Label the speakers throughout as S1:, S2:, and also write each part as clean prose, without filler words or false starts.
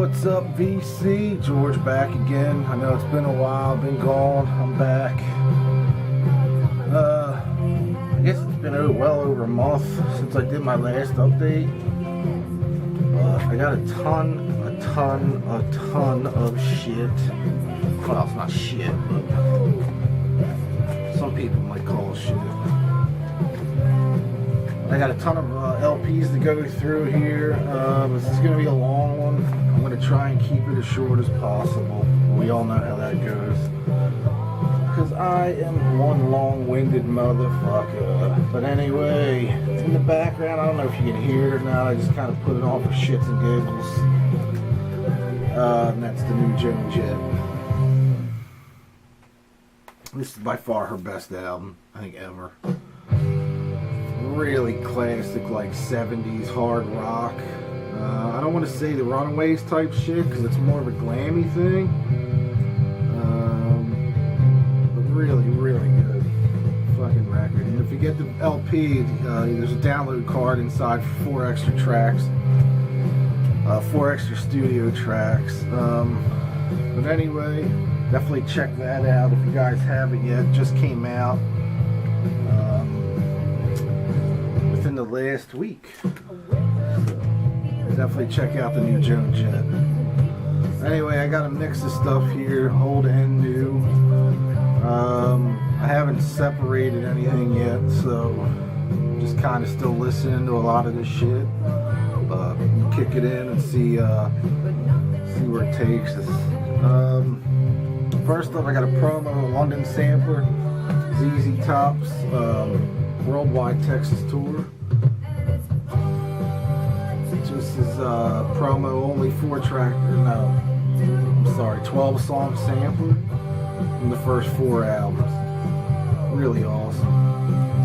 S1: What's up, VC? George back again. I know it's been a while, been gone. I'm back. I guess it's been well over a month since I did my last update. I got a ton of shit. Well, it's not shit, but some people might call it shit. I got a ton of LPs to go through here. This is going to be a long one. I'm going to try and keep it as short as possible. We all know how that goes. Because I am one long-winded motherfucker. But anyway, in the background, I don't know if you can hear it or not. I just kind of put it on for shits and giggles. And that's the new Joan Jett. This is by far her best album, I think, ever. Really classic, like 70s hard rock. I don't want to say the Runaways type shit because it's more of a glammy thing. But really good fucking record. And if you get the LP, there's a download card inside for 4 extra tracks, 4 extra studio tracks. But anyway, definitely check that out if you guys haven't yet. It just came out within the last week. So definitely check out the new Joan Jett. Anyway, I got a mix of stuff here, old and new. I haven't separated anything yet, so just kind of still listening to a lot of this shit. But we'll kick it in and see where it takes us. First up, I got a promo, a London sampler, ZZ Top's Worldwide Texas Tour. This is promo only 4-track, 12 song sampler from the first 4 albums. Really awesome.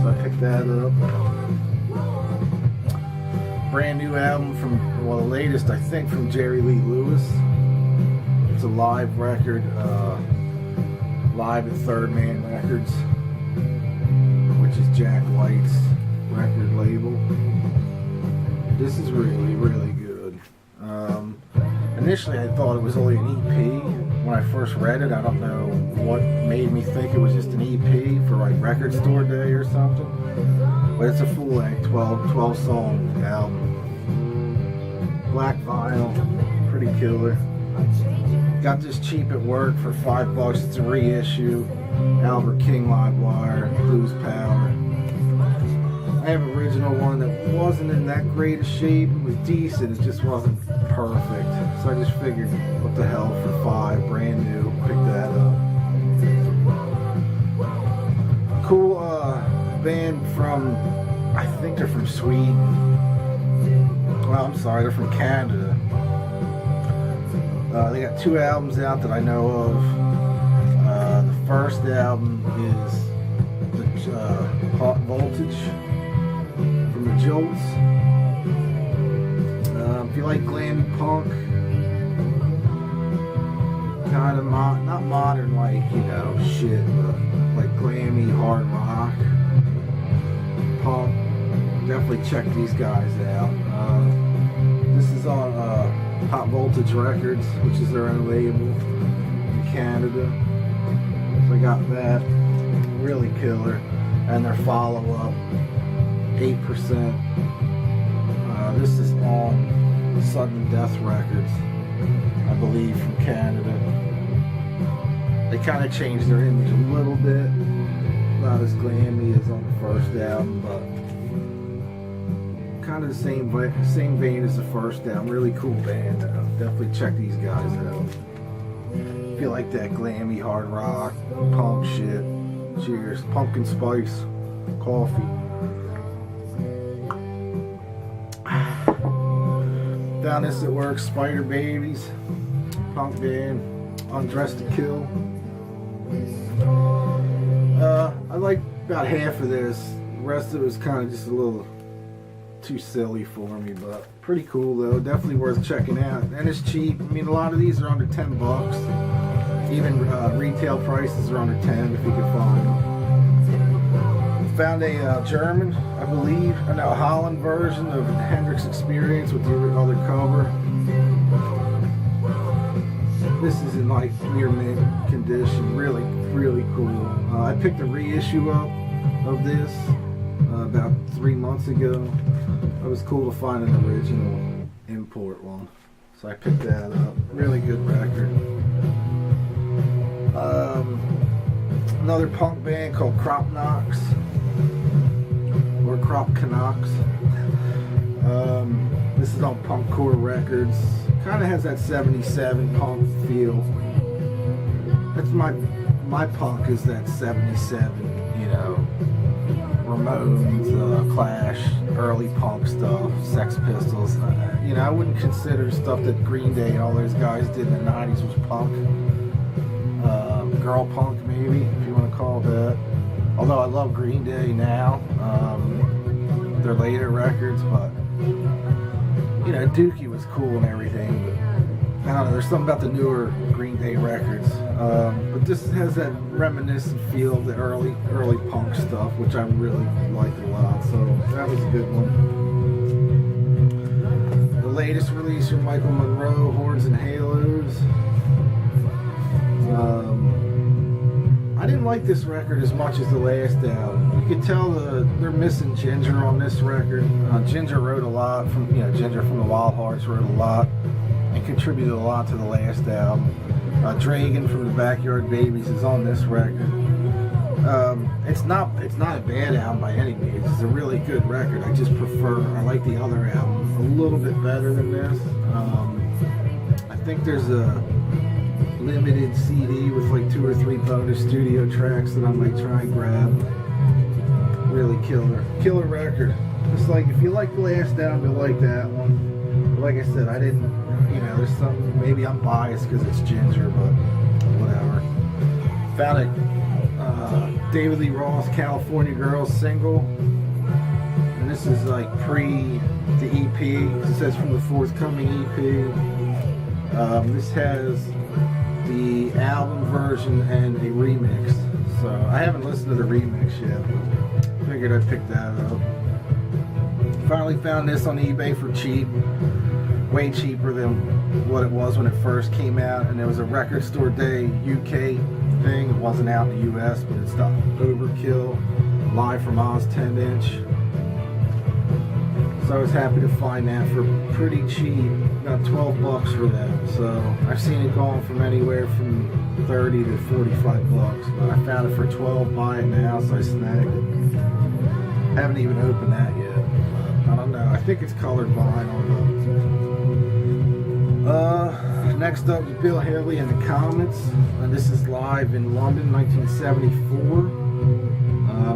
S1: So I picked that up. Brand new album from, well, the latest I think from Jerry Lee Lewis. It's a live record, live at Third Man Records, which is Jack White's record label. This is really good. Initially I thought it was only an EP. When I first read it, I don't know what made me think it was just an EP for like Record Store Day or something. But it's a full-length 12 song album. Black vinyl, pretty killer. Got this cheap at work for $5. It's a reissue. Albert King Live Wire, Blues Power. I have an original one that wasn't in that great a shape. It was decent, it just wasn't perfect. So I just figured, what the hell, for $5, brand new, pick that up. Cool band from, I think they're from Sweden. Well, I'm sorry, they're from Canada. They got 2 albums out that I know of. The first album is the Hot Voltage from the Jolts. If you like glammy punk, kind of not modern like, you know, shit, but like glammy hard rock, punk, definitely check these guys out. This is on Hot Voltage Records, which is their own label in Canada. So I got that, really killer. And their follow-up, 8%. This is on Sudden Death Records, I believe, from Canada. They kind of changed their image a little bit, not as glammy as on the first album, but kind of the same vein as the first album. Really cool band. Definitely check these guys out. If you like that glammy hard rock, punk shit, cheers. Pumpkin spice coffee. Found this at work. Spider Babies, punk band, Undressed to Kill. I like about half of this. The rest of it was kind of just a little too silly for me, but pretty cool though. Definitely worth checking out. And it's cheap. I mean, a lot of these are under $10. Even retail prices are under 10 if you can find them. Found a German, I believe, a Holland version of Hendrix Experience with the other cover. This is in like near mint condition. Really, really cool. I picked a reissue up of this about 3 months ago. It was cool to find an original import one, so I picked that up. Really good record. Another punk band called Crop Knox or Crop Canucks. This is on Punkcore Records. Kind of has that 77 punk feel. That's my punk is that 77, you know, Ramones, Clash, early punk stuff, Sex Pistols. You know, I wouldn't consider stuff that Green Day and all those guys did in the 90s was punk. Girl punk, maybe, if you want to call it that. Although I love Green Day now, their later records, but you know, Dookie was cool and everything, but I don't know, there's something about the newer Green Day records. But this has that reminiscent feel of the early punk stuff, which I really liked a lot, so that was a good one. The latest release from Michael Monroe, Horns and Halos. I didn't like this record as much as the last album. You could tell they're missing Ginger on this record. Ginger wrote a lot from, you know, Ginger from the Wild Hearts wrote a lot and contributed a lot to the last album. Dragon from the Backyard Babies is on this record. It's not a bad album by any means. It's a really good record. I like the other album a little bit better than this. I think there's a limited CD with like 2 or 3 bonus studio tracks that I might try and grab. Really killer record. It's like if you like the last album, you'll like that one. But like I said, I didn't, you know, there's something, maybe I'm biased because it's Ginger, but whatever. Found a David Lee Roth California Girls single, and this is like pre the EP. It says from the forthcoming EP. This has the album version and a remix. So I haven't listened to the remix yet, but figured I'd pick that up. Finally found this on eBay for cheap. Way cheaper than what it was when it first came out, and there was a Record Store Day UK thing. It wasn't out in the US, but it's the Overkill Live from Oz 10-inch. So I was happy to find that for pretty cheap, about 12 bucks for that. So I've seen it going from anywhere from 30 to 45 bucks, but I found it for 12, buy it now, so I snagged it. Haven't even opened that yet. I don't know, I think it's colored vinyl though. Next up is Bill Haley and the Comets. This is live in London, 1974.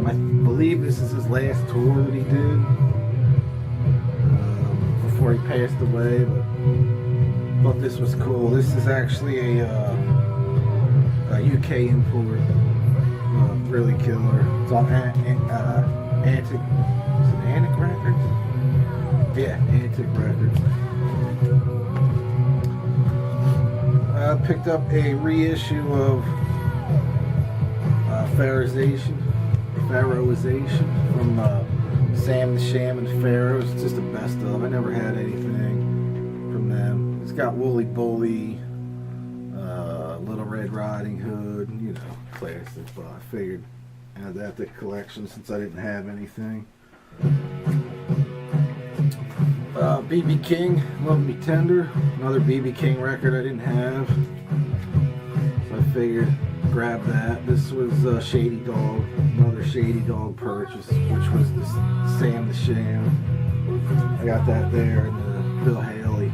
S1: I believe this is his last tour that he did before he passed away, but thought this was cool. This is actually a UK import, really killer. It's on Antic, is it Antic Records? Yeah, Antic Records. I picked up a reissue of Pharaohization from Sam the Sham and Pharaohs. It's just the best of. I never had anything from them. It's got Wooly Bully, Little Red Riding Hood, you know, classic, but I figured add that to the collection since I didn't have anything. B.B. King, Love Me Tender, another B.B. King record I didn't have, so I figured grab that. This was Shady Dog, another Shady Dog purchase, which was the Sam the Sham. I got that there, and the Bill Haley.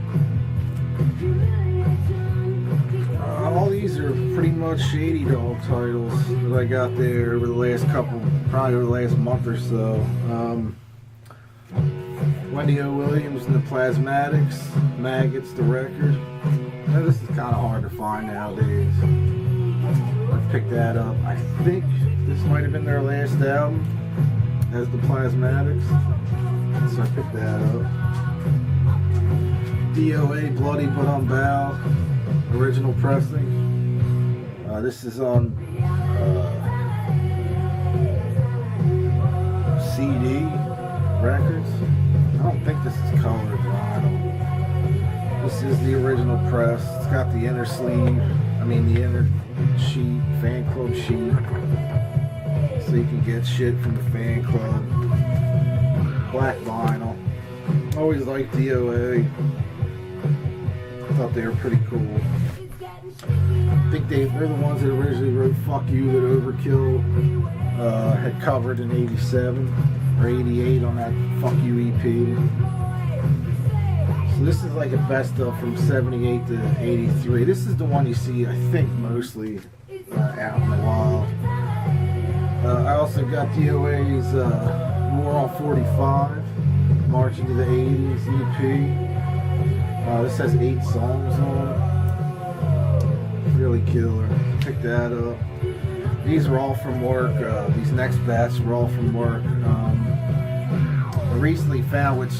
S1: All these are pretty much Shady Dog titles that I got there over the last couple, probably over the last month or so. Wendy O. Williams and the Plasmatics, Maggots, the record. Now, this is kind of hard to find nowadays. I picked that up. I think this might have been their last album as the Plasmatics, so I picked that up. DOA, Bloody But Unbowed, original pressing. This is on CD Records. I don't think this is colored vinyl. This is the original press. It's got the inner sleeve, the inner sheet, fan club sheet. So you can get shit from the fan club. Black vinyl. Always liked DOA. Thought they were pretty cool. I think they're the ones that originally wrote Fuck You That Overkill had covered in 87 or 88 on that Fuck You EP. So this is like a best of from 78 to 83. This is the one you see, I think, mostly out in the wild. I also got DOA's War on 45, March into the 80s EP. This has 8 songs on it. Really killer. Pick that up. These are all from work. These next batch are all from work. I recently found, which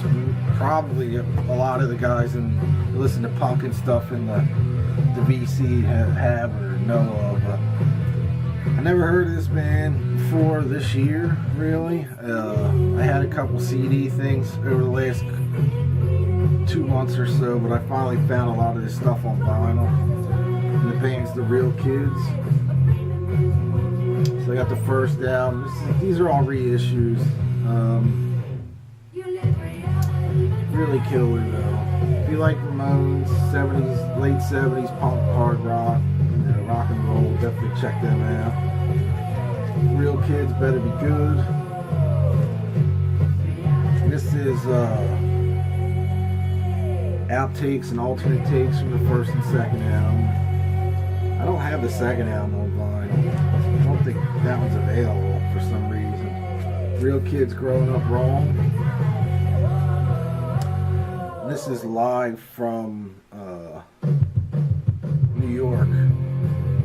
S1: probably a lot of the guys who listen to punk and stuff in the VC have or know of. I never heard of this band before this year, really. I had a couple CD things over the last 2 months or so, but I finally found a lot of this stuff on vinyl. And the band's The Real Kids. So I got the first album. These are all reissues. Really killer though. If you like Ramones, 70s, late 70s punk, hard rock, rock and roll, definitely check them out. Real Kids Better Be Good. This is outtakes and alternate takes from the first and second album. I don't have the second album on vinyl. I don't think that one's available for some reason. Real Kids Growing Up Wrong. This is live from New York.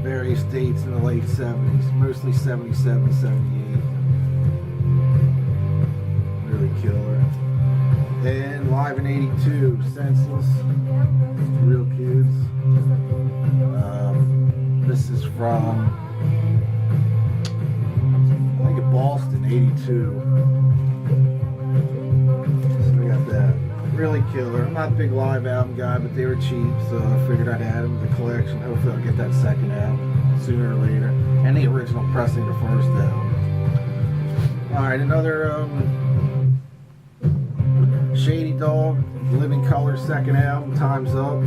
S1: Various dates in the late 70s, mostly 77, 78. Really killer. And live in 82, Senseless, Real Kids. This is from, I think, Boston, 82. So we got that. Really killer. I'm not a big live album guy, but they were cheap, so I figured I'd add them to the collection. Hopefully I'll get that second album sooner or later. And the original pressing, the first album. Alright, another Shady Dog, Living Color second album, Time's Up,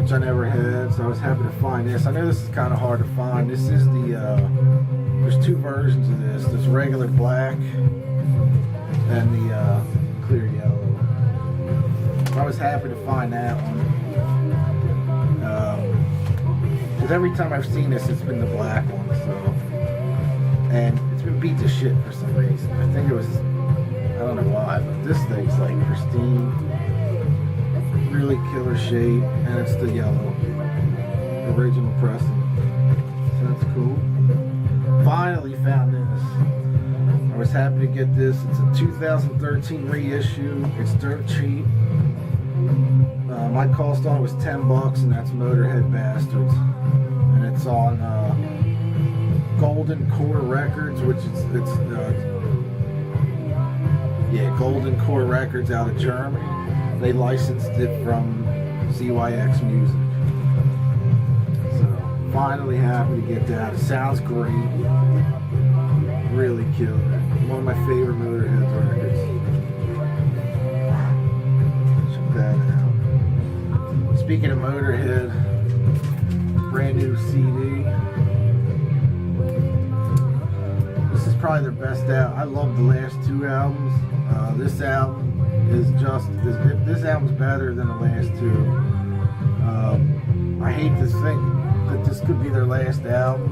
S1: which I never had, so I was happy to find this. I know this is kind of hard to find. This is there's 2 versions of this. There's regular black and the clear yellow. I was happy to find that one. Because every time I've seen this, it's been the black one, so. And it's been beat to shit for some reason. I think it was, I don't know why, but this thing's like pristine. Really killer shape, and it's the yellow. Original pressing. So that's cool. Finally found this. I was happy to get this. It's a 2013 reissue. It's dirt cheap. My cost on it was $10, and that's Motorhead Bastards. And it's on Golden Core Records, which it's Golden Core Records out of Germany. They licensed it from ZYX Music. So finally happy to get that. It sounds great. Really killer. One of my favorite Motorhead records. Check that out. Speaking of Motorhead, brand new CD. This is probably their best album. I love the last 2 albums. This album is just, this album's better than the last 2. I hate to think that this could be their last album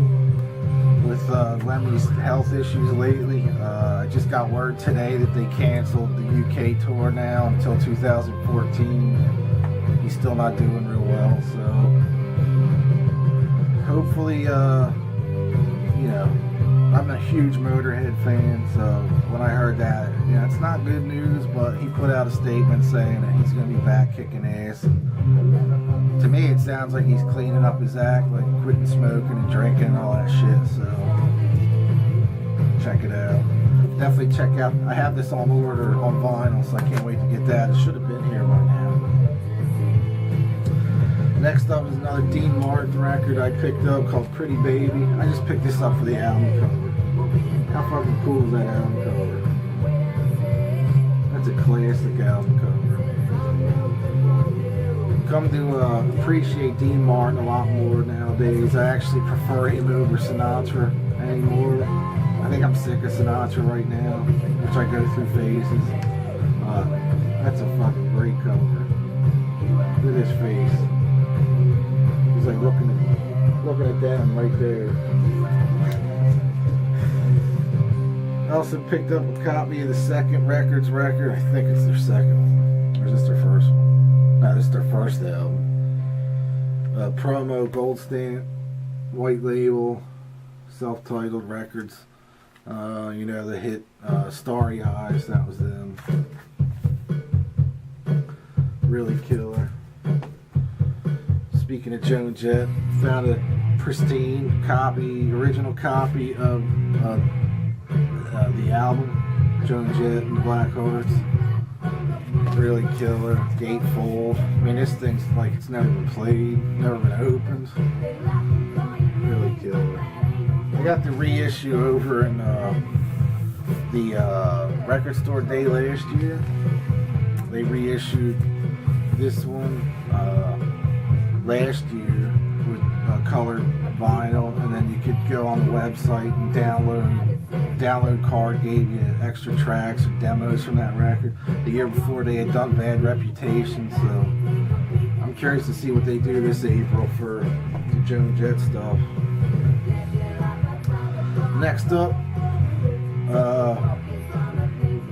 S1: with Lemmy's health issues lately. I just got word today that they canceled the UK tour now until 2014. He's still not doing real well, so hopefully, I'm a huge Motorhead fan, so when I heard that, it's not good news, but he put out a statement saying that he's going to be back kicking ass. And to me, it sounds like he's cleaning up his act, like quitting smoking and drinking and all that shit, so check it out. Definitely check out, I have this on order on vinyl, so I can't wait to get that. It should have been here by now. Next up is another Dean Martin record I picked up called Pretty Baby. I just picked this up for the album cover. How fucking cool is that album cover? That's a classic album cover. Come to appreciate Dean Martin a lot more nowadays. I actually prefer him over Sinatra anymore. I think I'm sick of Sinatra right now, which I go through phases. That's a fucking great cover. Look at his face. He's like looking at them right there. I also picked up a copy of the Second Records record. I think it's their second one. Or is this their first one? No, this is their first album. Promo, Gold Stamp, White Label, Self-Titled Records. You know, the hit Starry Eyes, that was them. Really killer. Speaking of Joan Jett, found a pristine copy, original copy of the album, Joan Jett and the Black Hearts. Really killer. Gatefold. I mean, this thing's like it's never been played, never been opened. Really killer. I got the reissue over in the record store day last year. They reissued this one last year with colored vinyl, and then you could go on the website and download card gave you extra tracks or demos from that record. The year before they had done Bad Reputation, so I'm curious to see what they do this April for the Joan Jett stuff. Next up,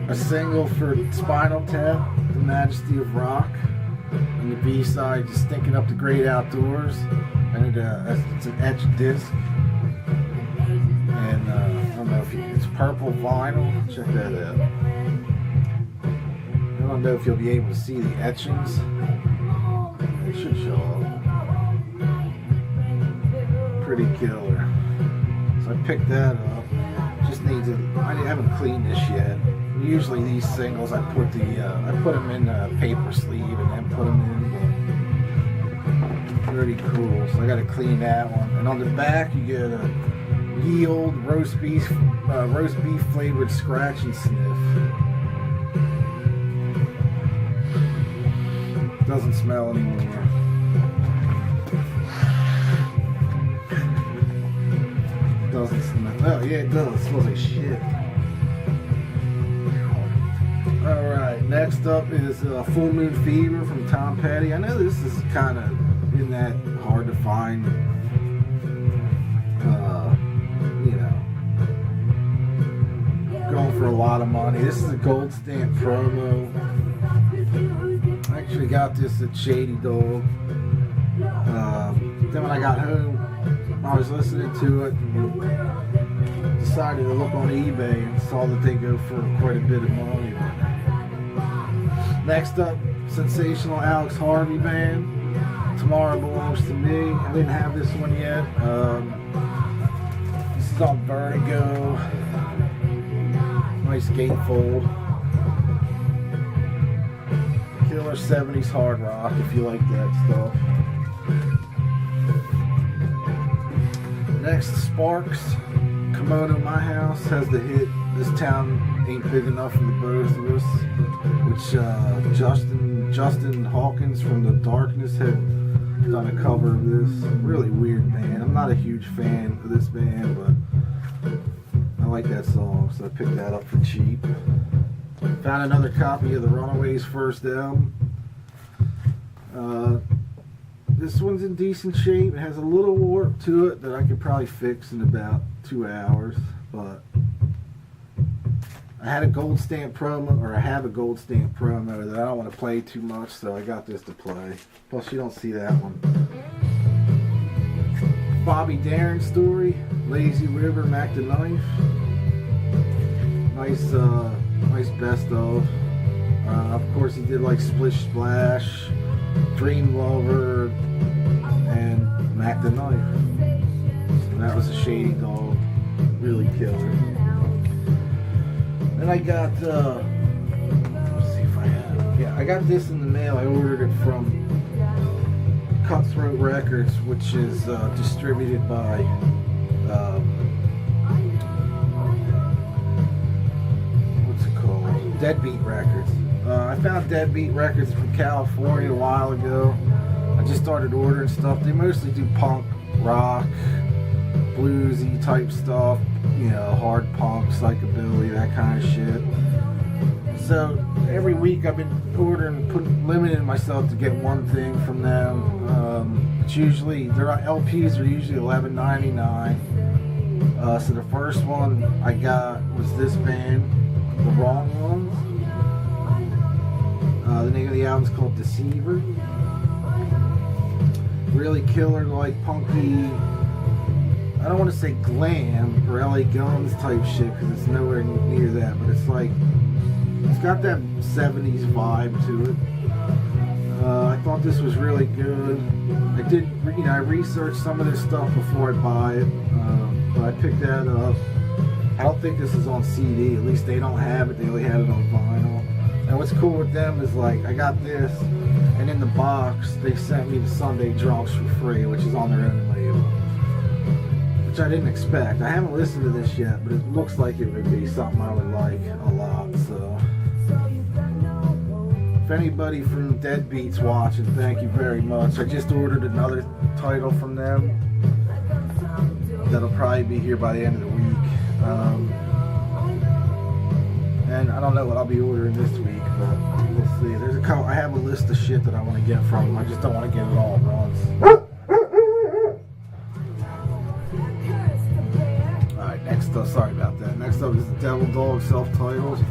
S1: a single for Spinal Tap, The Majesty of Rock, and the B-side, Just Stinking Up the Great Outdoors, and it's an etched disc, and I don't know if it's purple vinyl. Check that out. I don't know if you'll be able to see the etchings. It should show up. Pretty killer. So I picked that up. Just need to. I haven't cleaned this yet. Usually these singles, I put them in a paper sleeve and then put them in. Pretty cool. So I got to clean that one. And on the back, you get a ye old roast beef flavored scratch and sniff. Doesn't smell anymore. Doesn't smell. Oh yeah, it does. It smells like shit. Alright, next up is Full Moon Fever from Tom Petty. I know this is kind of in that hard to find, going for a lot of money. This is a Gold Stamp promo. I actually got this at Shady Dog. Then when I got home, I was listening to it and decided to look on eBay and saw that they go for quite a bit of money. Next up, sensational Alex Harvey Band. Tomorrow Belongs to Me. I didn't have this one yet. This is on Vertigo. Nice gatefold. Killer 70s hard rock if you like that stuff. Next, Sparks. Kimono My House has the hit This Town Ain't Big Enough for the Both of Us, which Justin Hawkins from The Darkness had done a cover of this. Really weird band. I'm not a huge fan of this band, but I like that song, so I picked that up for cheap. Found another copy of the Runaways' first album. This one's in decent shape. It has a little warp to it that I could probably fix in about 2 hours, but I have a Gold Stamp promo that I don't want to play too much, so I got this to play. Plus, you don't see that one. Bobby Darin Story, Lazy River, Mac the Knife. Nice best of. Of course, he did like Splish Splash, Dream Lover, and Mac the Knife. And that was a Shady Dog. Really killer. Then I got, let's see if I have, yeah, I got this in the mail. I ordered it from Cutthroat Records, which is distributed by what's it called? Deadbeat Records. I found Deadbeat Records from California a while ago. I just started ordering stuff. They mostly do punk, rock, bluesy type stuff, you know, hard punk, psychobilly, that kind of shit. So every week I've been ordering, limiting myself to get one thing from them. It's usually, their LPs are usually $11.99. So the first one I got was this band, The Wrong Ones. The name of the album is called Deceiver. Really killer, like punky, I don't want to say glam or LA Guns type shit because it's nowhere near that, but it's like, it's got that 70s vibe to it. I thought this was really good. I did, you know, I researched some of this stuff before I buy it, but I picked that up. I don't think this is on CD, at least they don't have it, they only had it on vinyl. And what's cool with them is like, I got this, and in the box, they sent me the Sunday Drunks for free, which is on their own label. Which I didn't expect. I haven't listened to this yet, but it looks like it would be something I would like a lot, so. If anybody from Deadbeat's watching, thank you very much. I just ordered another title from them that'll probably be here by the end of the week. And I don't know what I'll be ordering this week, but we'll see. There's a couple, I have a list of shit that I want to get from them. I just don't want to get it all at once. Alright, next up, sorry about that. Next up is the Devil Dog self-titled.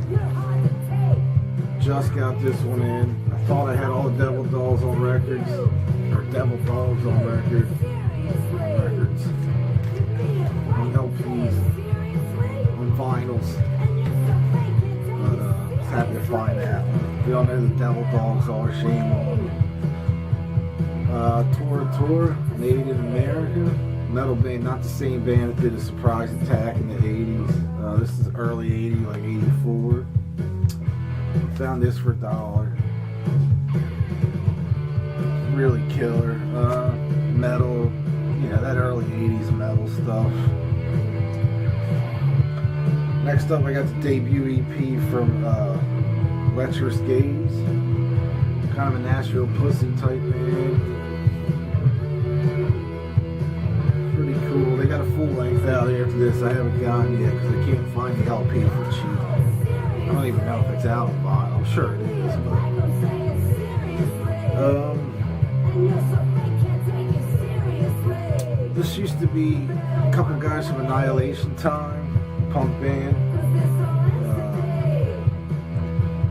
S1: Just got this one in. I thought I had all the Devil Dogs on records, or Devil Dogs on records, on LPs, on vinyls. But just happy to find that one. We all know the Devil Dogs are, shame on them. Tour, made in America. Metal band, not the same band that did a Surprise Attack in the 80s. This is early 80s, like 84. Found this for $1. Really killer. Metal, you know, that early 80s metal stuff. Next up, I got the debut EP from Lecherous Gaze. Kind of a Nashville Pussy type band. Pretty cool. They got a full length out after this. I haven't gotten yet because I can't find the LP for cheap. I don't even know if it's out on vinyl. I'm sure it is, but this used to be a couple guys from Annihilation Time, punk band.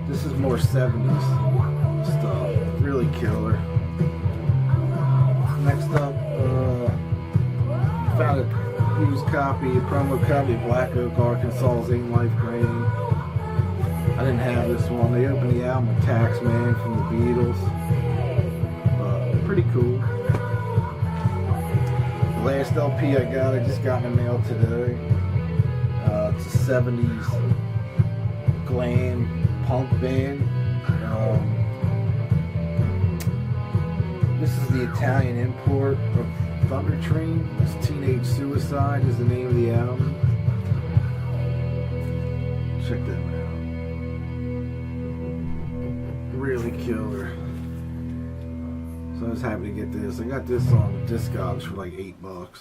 S1: This is more 70s stuff. Really killer. Next up, found a used copy, a promo copy of Black Oak, Arkansas's Ain't Life Green. I didn't have this one. They opened the album with Taxman from the Beatles. Pretty cool. The last LP I got, I just got in the mail today. It's a 70s glam punk band. This is the Italian import of Thunder Train. It's Teenage Suicide is the name of the album. Check that out. Really killer. So I was happy to get this. I got this on Discogs for like $8.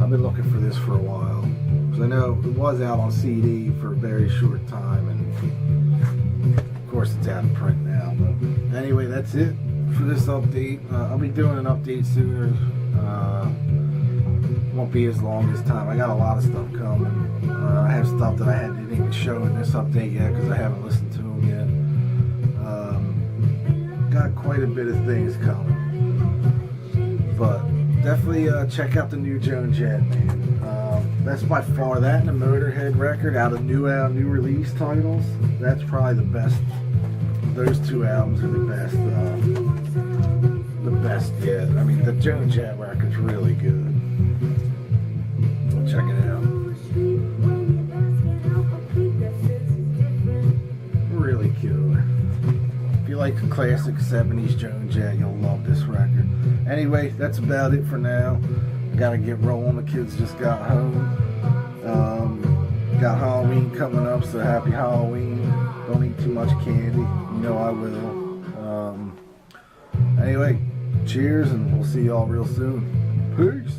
S1: I've been looking for this for a while. Because I know it was out on CD for a very short time, and of course it's out of print now. But anyway, that's it for this update. I'll be doing an update sooner. Won't be as long this time. I got a lot of stuff coming. I have stuff that I didn't even show in this update yet because I haven't listened to them yet. Got quite a bit of things coming, but definitely check out the new Joan Jett, man. That's by far, that and the Motorhead record out of new release titles, that's probably the best. Those two albums are the best yet. I mean, the Joan Jett record's really good. Check it out. Really killer. If you like a classic 70s Joan Jett, you'll love this record. Anyway, that's about it for now. Gotta get rolling. The kids just got home. Got Halloween coming up, so happy Halloween. Don't eat too much candy. You know I will. Anyway, cheers, and we'll see y'all real soon. Peace.